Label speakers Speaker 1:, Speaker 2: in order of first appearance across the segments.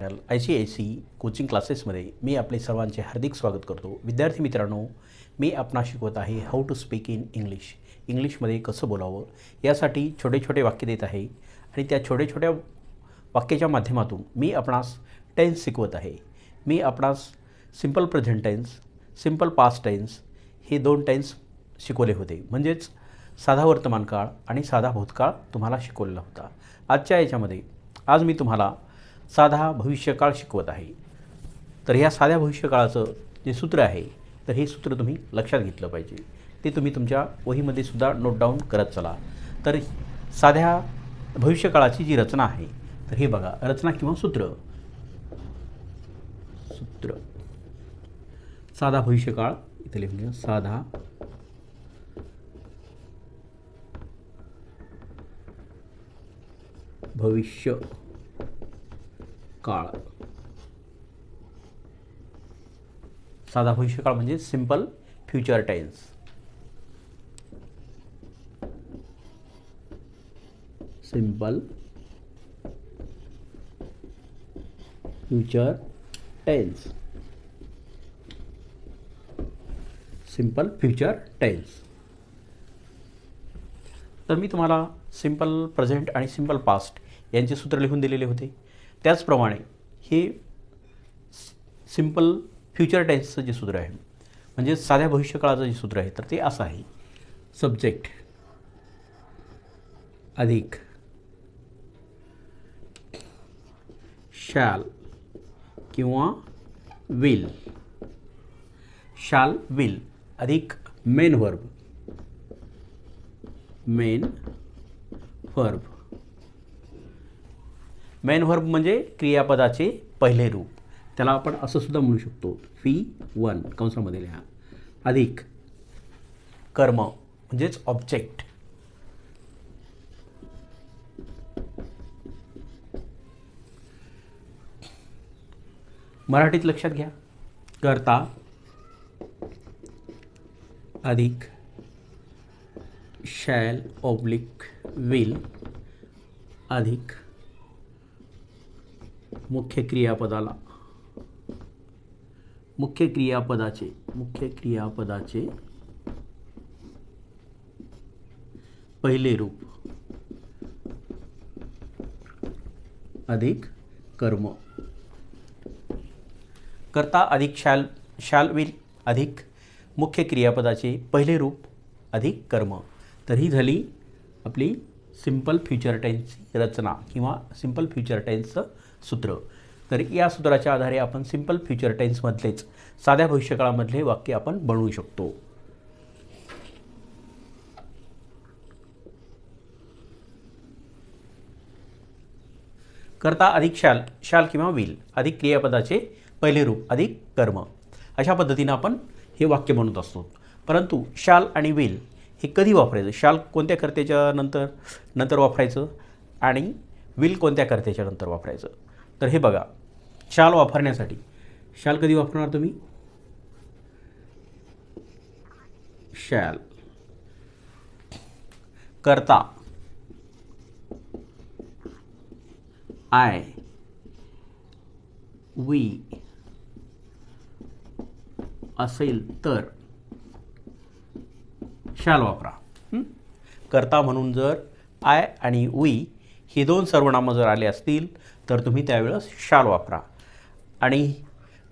Speaker 1: ICIC coaching क्लासेसमध्ये मी आपले सर्वांचे हार्दिक स्वागत करतो. विद्यार्थी मित्रांनो, मी आपणास शिकवत आहे how to speak in English. इंग्लिशमध्ये कसं बोलावं यासाठी छोटे छोटे वाक्य देत आहे आणि त्या छोट्या छोट्या वाक्याच्या माध्यमातून मी आपणास टेन्स शिकवत आहे. मी आपणास simple present tense, simple past tense हे दोन टेन्स शिकवले होते. म्हणजेच साधा वर्तमानकाळ आणि साधा भूतकाळ तुम्हाला शिकवलेला होता. आजच्या याच्यामध्ये आज मी तुम्हाला साधा भविष्यकाळ शिकवत आहे. तर ह्या साध्या भविष्यकाळाचं जे सूत्र आहे, तर हे सूत्र तुम्ही लक्षात घेतलं पाहिजे. ते तुम्ही तुमच्या वहीमध्ये सुद्धा नोट डाऊन करत चला. तर साध्या भविष्यकाळाची जी रचना आहे, तर हे बघा, रचना किंवा सूत्र. साधा भविष्यकाळ इथे लिहून घ्या. साधा भविष्य काळ. साधा भविष्यकाळ म्हणजे simple future tense. Simple future tense. Simple future tense. तर मी तुम्हाला सिंपल प्रेझेंट आणि सिंपल पास्ट यांचे सूत्र लिहून दिलेले होते. त्याचप्रमाणे हे सिंपल फ्युचर टेन्सचं जे सूत्र आहे, म्हणजे साध्या भविष्यकाळाचं जे सूत्र आहे, तर ते असं आहे. सब्जेक्ट अधिक शॅल किंवा विल. शॅल विल अधिक main verb. Main verb. Main verb म्हणजे क्रियापदाचे पहिले रूप. त्याला आपण असं सुद्धा म्हणू शकतो, V1 कंसामध्ये लिहा, अधिक कर्म म्हणजेच ऑब्जेक्ट. मराठीत लक्षात घ्या. कर्ता अधिक शॅल ऑब्लिक विल अधिक मुख्य क्रियापदाचे पहिले रूप अधिक कर्म. कर्ता अधिक शॅल विल अधिक मुख्य क्रियापदाचे पहिले रूप अधिक कर्म. तर ही झाली आपली सिंपल फ्युचर टेन्सची रचना किंवा सिंपल फ्युचर टेन्सचं सूत्र. तर या सूत्राच्या आधारे आपण सिंपल फ्युचर टेन्समधलेच साध्या भविष्यकाळामधले वाक्य आपण बनवू शकतो. कर्ता अधिक शॅल किंवा विल अधिक क्रियापदाचे पहिले रूप अधिक कर्म. अशा पद्धतीनं आपण हे वाक्य बनवत असतो. परंतु शॅल आणि विल हे कधी वापरायचं? शॅल कोणत्या कर्त्याच्या नंतर वापरायचं आणि विल कोणत्या कर्त्याच्या नंतर वापरायचं? तर हे बघा, शॅल वापरण्यासाठी शॅल कधी वापरणार तुम्ही? शॅल कर्ता आय वी असेल तर शॅल वापरा. कर्ता म्हणून जर आय आणि वी ही दोन सर्वनामं जर आले असतील तर तुम्ही त्यावेळेस शॅल वापरा. आणि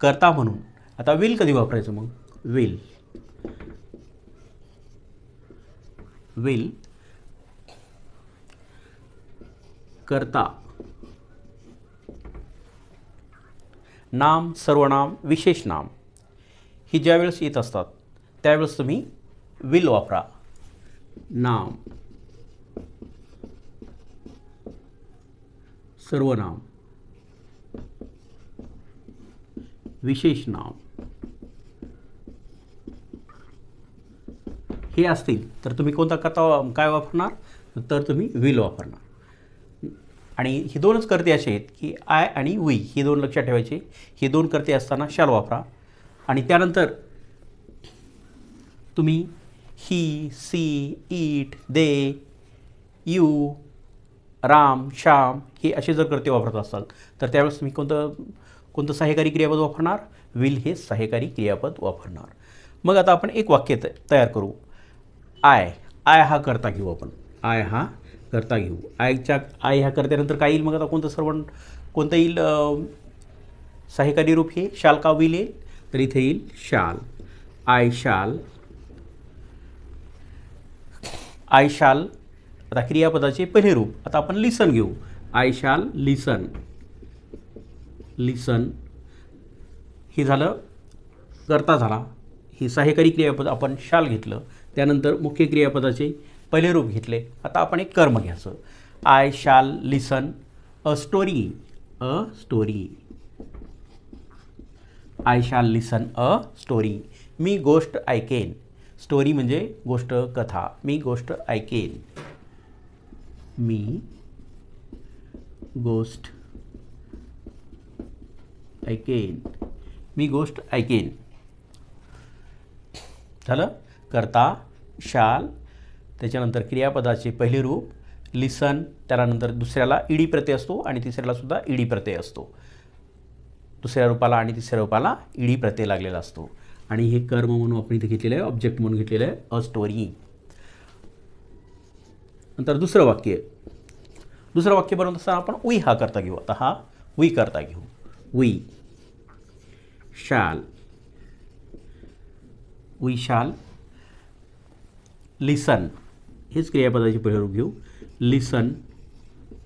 Speaker 1: कर्ता म्हणून आता विल कधी वापरायचं? मग विल कर्ता नाम, सर्वनाम, विशेष नाम ही ज्यावेळेस येत असतात त्यावेळेस तुम्ही विल वापरा. नाम, सर्वनाम, विशेष नाम हे असतील तर तुम्ही कोणता कर्ता काय वापरणार? तर तुम्ही विल वापरणार. आणि ही दोनच कर्ते असे आहेत की आय आणि वी ही दोन लक्षात ठेवायचे. ही दोन कर्ते असताना शॅल वापरा. आणि त्यानंतर तुम्ही he, she, it, they, you Ram, Shyam हे असे जर कर्ते वापरत असाल तर त्यावेळेस तुम्ही कोणतं सहाय्यकारी क्रियापद वापरणार? विल हे सहाय्यकारी क्रियापद वापरणार. मग आता आपण एक वाक्य तयार करू. आय हा कर्ता घेऊ आपण. आय हा कर्ता घेऊ. आय ह्या कर्त्यानंतर काय येईल? मग आता कोणतं येईल सहाय्यकारी रूप? हे शाल का विल येईल? तर इथे येईल शाल. आय शाल. आता क्रियापदाचे पहिले रूप आता आपण लिसन घेऊ. आय शाल लिसन. हे झालं कर्ता झाला. ही सहाय्यकारी क्रियापद आपण शाल घेतलं. त्यानंतर मुख्य क्रियापदाचे पहिले रूप घेतले. आता आपण एक कर्म घ्यायचं. आय शाल लिसन अ स्टोरी. आय शाल लिसन अ स्टोरी. मी गोष्ट ऐकेन. स्टोरी म्हणजे गोष्ट, कथा. मी गोष्ट ऐकेन. मी गोष्ट ऐकेन. झालं. कर्ता शाल, त्याच्यानंतर क्रियापदाचे पहिले रूप लिसन, त्यानंतर दुसऱ्याला ईडी प्रत्यय असतो आणि तिसऱ्याला सुद्धा ईडी प्रत्यय असतो. दुसऱ्या रूपाला आणि तिसऱ्या रूपाला ईडी प्रत्यय लागलेला असतो. आणि हे कर्म म्हणून आपण इथे घेतलेलं आहे, ऑब्जेक्ट म्हणून घेतलेलं आहे अ स्टोरी. नंतर दुसरं वाक्य बनवत असताना आपण वी हा करता घेऊ. आता हा वी करता घेऊ. वी शाल लिसन. हेच क्रियापदाचे पहिले रूप घेऊ. लिसन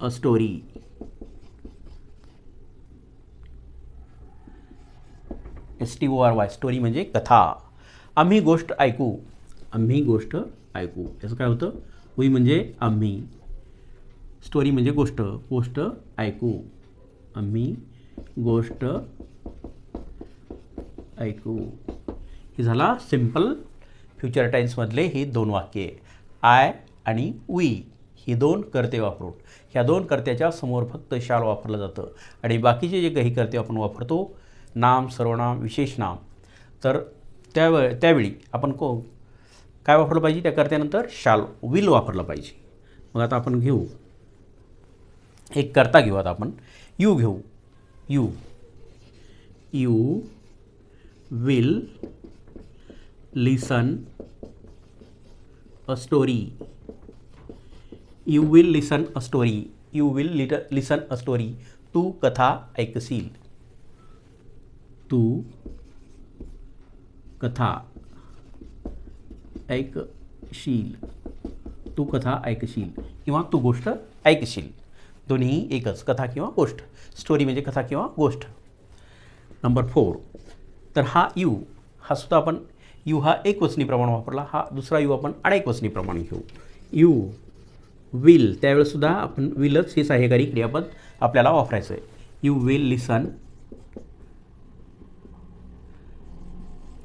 Speaker 1: अ स्टोरी. STORY स्टोरी म्हणजे कथा. आम्ही गोष्ट ऐकू. याचं काय होतं? वी म्हणजे आम्ही, स्टोरी म्हणजे गोष्ट ऐकू. आम्ही गोष्ट ऐकू. हे झाला सिम्पल फ्युचर टेन्समधले ही दोन वाक्ये. आय आणि वी ही दोन कर्ते वापरून. ह्या दोन कर्त्याच्या समोर फक्त शाल वापरलं जातं आणि बाकीचे जे काही कर्ते आपण वापरतो, नाम, सर्वनाम, विशेष नाम, तर त्यावेळी आपण काय वापरलं पाहिजे? त्या कर्त्यानंतर शाल विल वापरलं पाहिजे. मग आता आपण घेऊ एक कर्ता घेऊ. आता आपण यू घेऊ. You will listen a story. You will listen a story. तू कथा ऐकशील. तू कथा ऐकशील किंवा तू गोष्ट ऐकशील. दोन्ही एकच, कथा किंवा गोष्ट. स्टोरी म्हणजे कथा किंवा गोष्ट. नंबर 4. तर हा यू हा सुद्धा आपण यू हा एकवचनी प्रमाण वापरला. हा दुसरा यू आपण अनेकवचनी प्रमाण घेऊ. यू विल, त्यावेळेससुद्धा आपण विलच हे सहाय्यकारी क्रियापद आपल्याला वापरायचं आहे. You will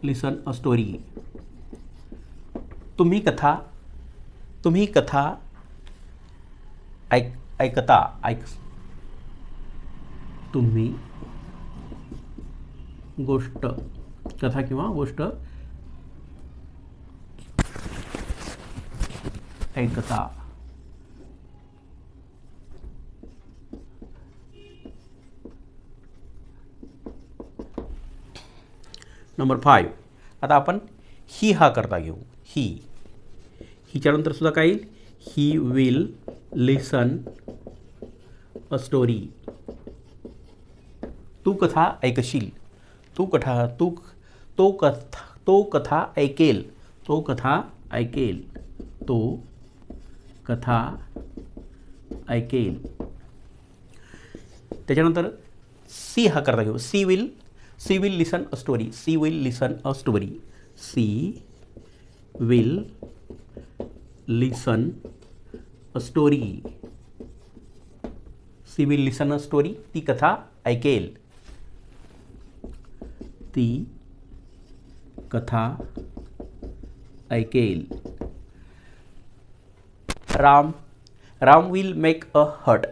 Speaker 1: listen a story. तुम्ही कथा ऐकता. तुम्ही गोष्ट, कथा किंवा गोष्ट ऐकता. नंबर 5. आता आपण ही हा करता घेऊ. हिच्यानंतर सुद्धा काय येईल? He will listen a story. तू कथा ऐकशील. तो कथा ऐकेल. त्याच्यानंतर सी हा करता घेऊ. She will listen a story. She will listen a story. ती कथा ऐकेल. Ram will make a hut.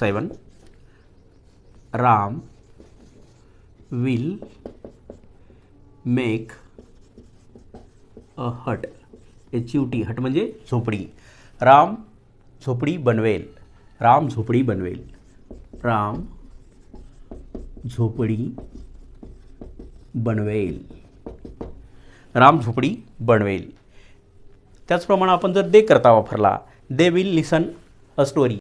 Speaker 1: 7. Ram will make a hut. HUT, hut म्हणजे झोपडी. राम झोपडी बनवेल. राम झोपडी बनवेल. राम झोपडी बनवेल. राम झोपडी बनवेल. त्याचप्रमाणे आपण जर दे करता वापरला, they will listen a story.